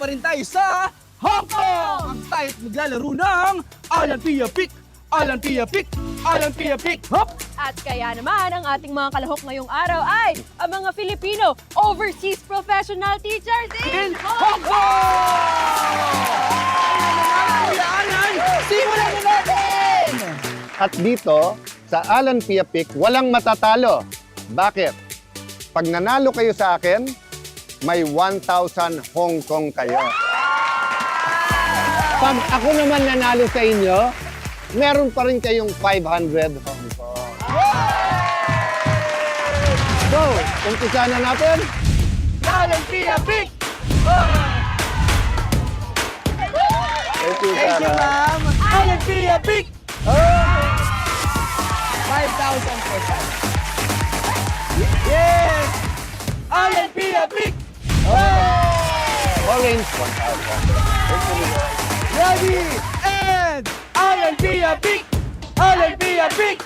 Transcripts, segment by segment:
pa rin tayo sa Hong Kong! Ang tayo't maglalaro ng Alan Pia Pick! Alan Pia Pick! Alan Pia Pick! Hop! At kaya naman, ang ating mga kalahok ngayong araw ay ang mga Filipino overseas professional teachers In in Hong Kong! Kuya Alan, simulan na natin! At dito, sa Alan Pia Pick, walang matatalo. Bakit? Pag nanalo kayo sa akin, may 1,000 Hong Kong kayo. Pag ako naman nanalo sa inyo, meron pa rin kayong 500 Hong Kong. So, umpisa na natin. Alan Pia Pick! Thank you, Thank you, Sarah. ma'am! Alan Pia Pick! 5,000 pesos. Yes! Alan Pia Pick! Orange 1,000. Ready and Alan Pia Pick! Alan Pia Pick!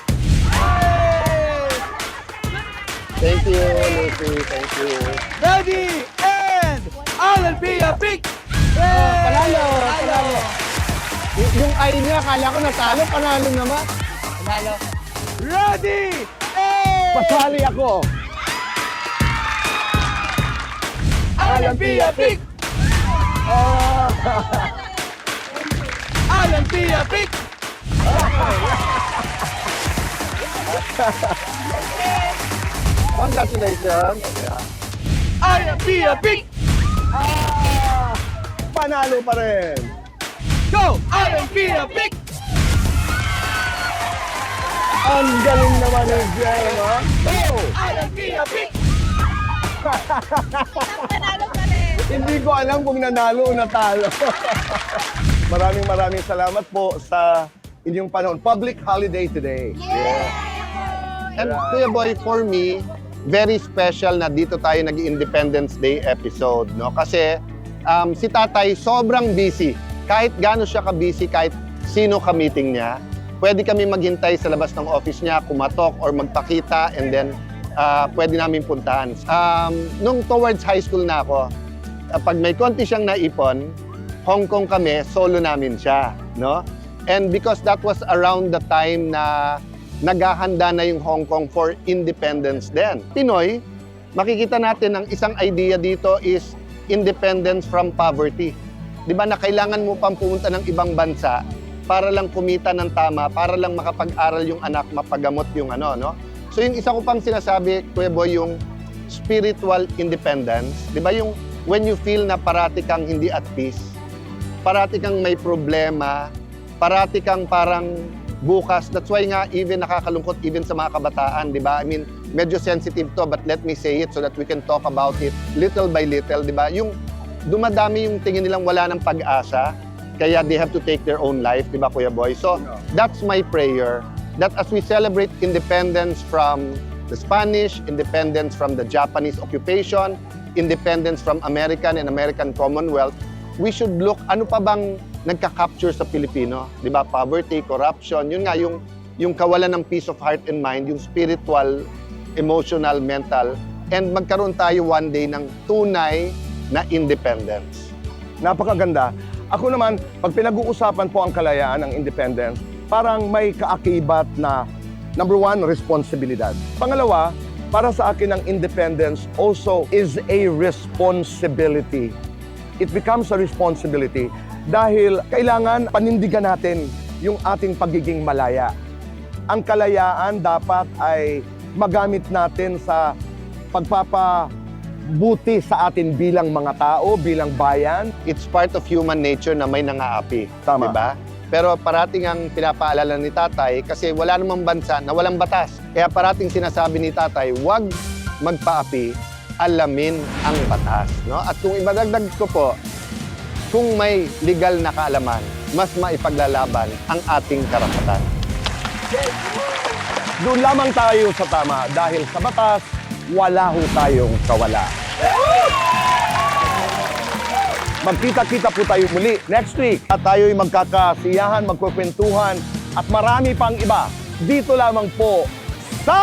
Thank you, Lucy. Thank you. Ready and Alan Pia Pick! Panalo! Panalo! Yung ay niya, akala ko natalo, panalo naman. Panalo. Ready and Pasali ako. Alan Pia Pick! Alan Pia Pick! Congratulations. Alan Pia Pick! Panalo pa rin. Go! Alan Pia Pick! Ang galing naman ni Jay, no? Go! Alan Pia Pick! Nanalo pa rin. Hindi ko alam kung nanalo o natalo. maraming salamat po sa inyong panahon. Public holiday today. And Kuya Boy, for me, very special na dito tayo nag-Independence Day episode, no? Kasi si Tatay sobrang busy. Kahit gaano siya ka-busy, kahit sino ka-meeting niya, pwede kami maghintay sa labas ng office niya, kumatok or magpakita, and then pwede namin puntahan. Nung towards high school na ako, pag may konti siyang naipon, Hong Kong kami, solo namin siya, no? And because that was around the time na naghahanda na yung Hong Kong for independence din. Pinoy, makikita natin ang isang idea dito is independence from poverty. Di ba na kailangan mo pang pumunta ng ibang bansa para lang kumita ng tama, para lang makapag-aral yung anak, mapagamot yung ano, no? So yung isa ko pang sinasabi, Kuya Boy, yung spiritual independence. Di ba yung when you feel na parati kang hindi at peace, parati kang may problema, parati kang parang bukas. That's why nga even nakakalungkot even sa mga kabataan, di ba? I mean, medyo sensitive to, but let me say it so that we can talk about it little by little, di ba? Yung dumadami yung tingin nilang wala ng pag-asa, kaya they have to take their own life, di ba, Kuya Boy? So, that's my prayer, that as we celebrate independence from the Spanish, independence from the Japanese occupation, independence from American and American Commonwealth, we should look, ano pa bang nagka-capture sa Pilipino? Di ba? Poverty, corruption, yun nga, yung kawalan ng peace of heart and mind, yung spiritual, emotional, mental, and magkaroon tayo one day ng tunay na independence. Napakaganda. Ako naman, pag pinag-uusapan po ang kalayaan ng independence, parang may kaakibat na, number one, responsibilidad. Pangalawa, para sa akin ang independence also is a responsibility. It becomes a responsibility dahil kailangan panindigan natin yung ating pagiging malaya. Ang kalayaan dapat ay magamit natin sa pagpapabuti sa atin bilang mga tao, bilang bayan. It's part of human nature na may nangaapi. Tama. Diba? Pero parating ang pinapaalala ni Tatay kasi wala namang bansa na walang batas. Kaya parating sinasabi ni Tatay, huwag magpaapi, alamin ang batas. No? At kung ibadagdag ko po, kung may legal na kaalaman, mas maipaglalaban ang ating karapatan. Doon lamang tayo sa tama dahil sa batas, wala ho tayong kawala. Magkita-kita po tayo muli next week at tayo'y magkakasiyahan, magkukwentuhan at marami pang iba dito lamang po sa